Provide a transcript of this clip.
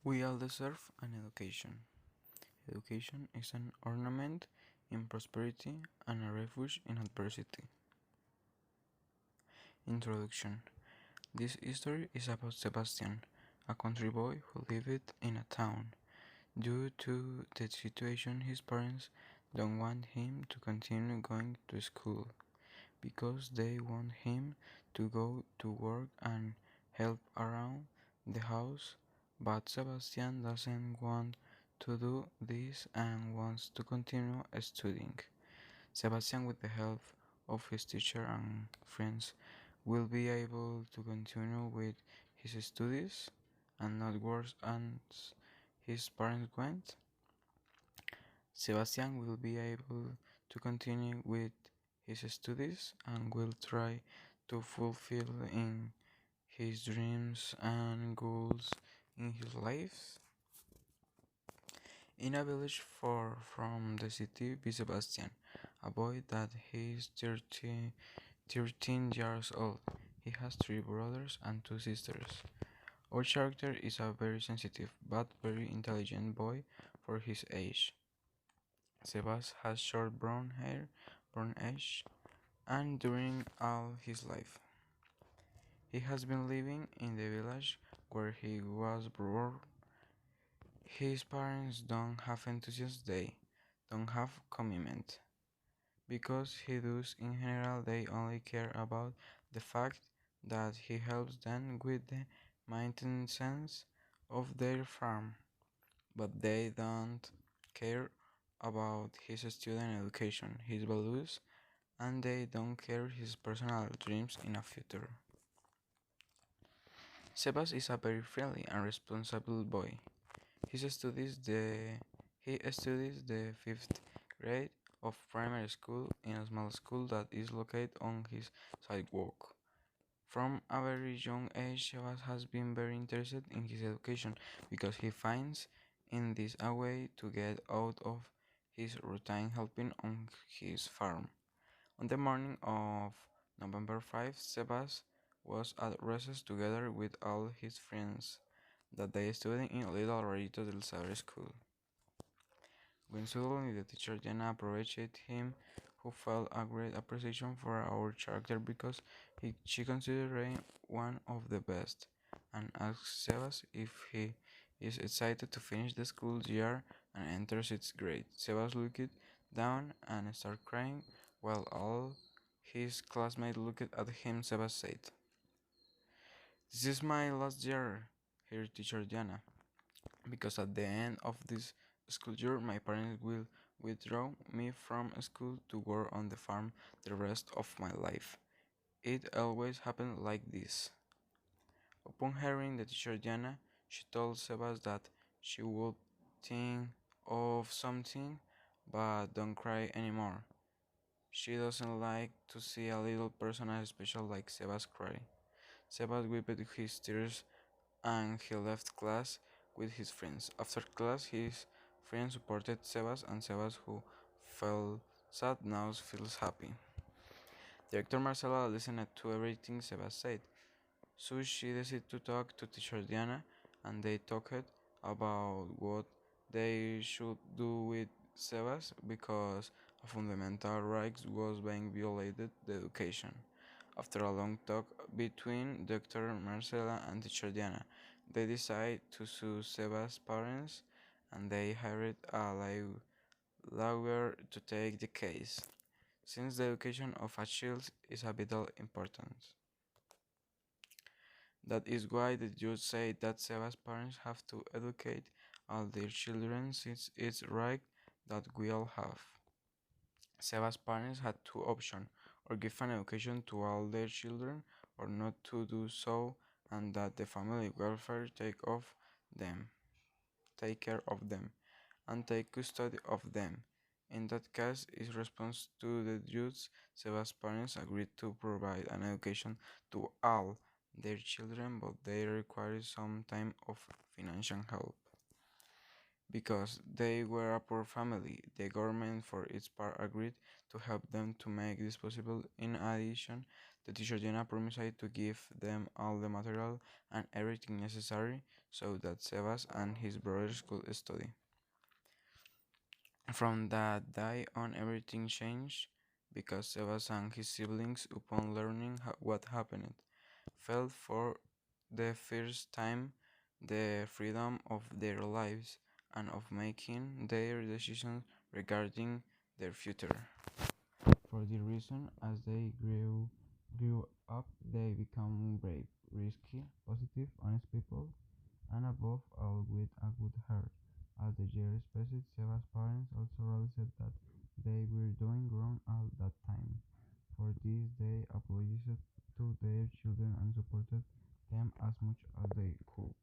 We all deserve an education. Education is an ornament in prosperity and a refuge in adversity. Introduction. This story is about Sebastian, a country boy who lived in a town. Due to the situation, his parents don't want him to continue going to school because they want him to go to work and help around the house, but Sebastian doesn't want to do this and wants to continue studying. Sebastian, with the help of his teacher and friends, will be able to continue with his studies and not worse as his parents went. Sebastian will be able to continue with his studies and will try to fulfill in his dreams and goals in his life. In a village far from the city be Sebastian, a boy that he is 13 years old. He has three brothers and two sisters. Our character is a very sensitive but very intelligent boy for his age. Sebas has short brown hair, brown eyes, and during all his life, he has been living in the village where he was born. His parents don't have enthusiasm, they don't have commitment. Because he does in general, they only care about the fact that he helps them with the maintenance of their farm, but they don't care about his student education, his values, and they don't care his personal dreams in a future. Sebas is a very friendly and responsible boy. He studies the fifth grade of primary school in a small school that is located on his sidewalk. From a very young age, Sebas has been very interested in his education because he finds in this a way to get out of his routine helping on his farm. On the morning of November 5, Sebas was at recess together with all his friends that they studied in Little Rarito del Saber School. When suddenly the teacher Diana approached him, who felt a great appreciation for our character because she considered him one of the best, and asked Sebas if he is excited to finish the school year and enter sixth grade. Sebas looked down and started crying, while all his classmates looked at him. Sebas said, "This is my last year here, teacher Diana, because at the end of this school year my parents will withdraw me from school to work on the farm the rest of my life. It always happened like this." Upon hearing the teacher Diana, she told Sebas that she would think of something, but don't cry anymore. She doesn't like to see a little person as special like Sebas cry. Sebas wiped his tears and he left class with his friends. After class, his friends supported Sebas, and Sebas, who felt sad, now feels happy. Director Marcela listened to everything Sebas said, so she decided to talk to teacher Diana, and they talked about what they should do with Sebas because a fundamental right was being violated, the education. After a long talk between Dr. Marcela and teacher Diana, they decided to sue Sebas' parents and they hired a lawyer to take the case, since the education of a child is of vital importance. That is why the judge said that Seba's parents have to educate all their children since it's right that we all have. Seba's parents had two options, or give an education to all their children or not to do so and that the family welfare take care of them and take custody of them. In that case, in response to the judge, Seba's parents agreed to provide an education to all their children, but they required some time of financial help. Because they were a poor family, the government for its part agreed to help them to make this possible. In addition, the teacher Jenna promised to give them all the material and everything necessary so that Sebas and his brothers could study. From that day on, everything changed because Sebas and his siblings, upon learning what happened, felt for the first time the freedom of their lives and of making their decisions regarding their future. For this reason, as they grew up, they become brave, risky, positive, honest people, and above all with a good heart. As the years passed, Seba's parents also realized that they were doing wrong all that time. For this, they apologized to their children and supported them as much as they could.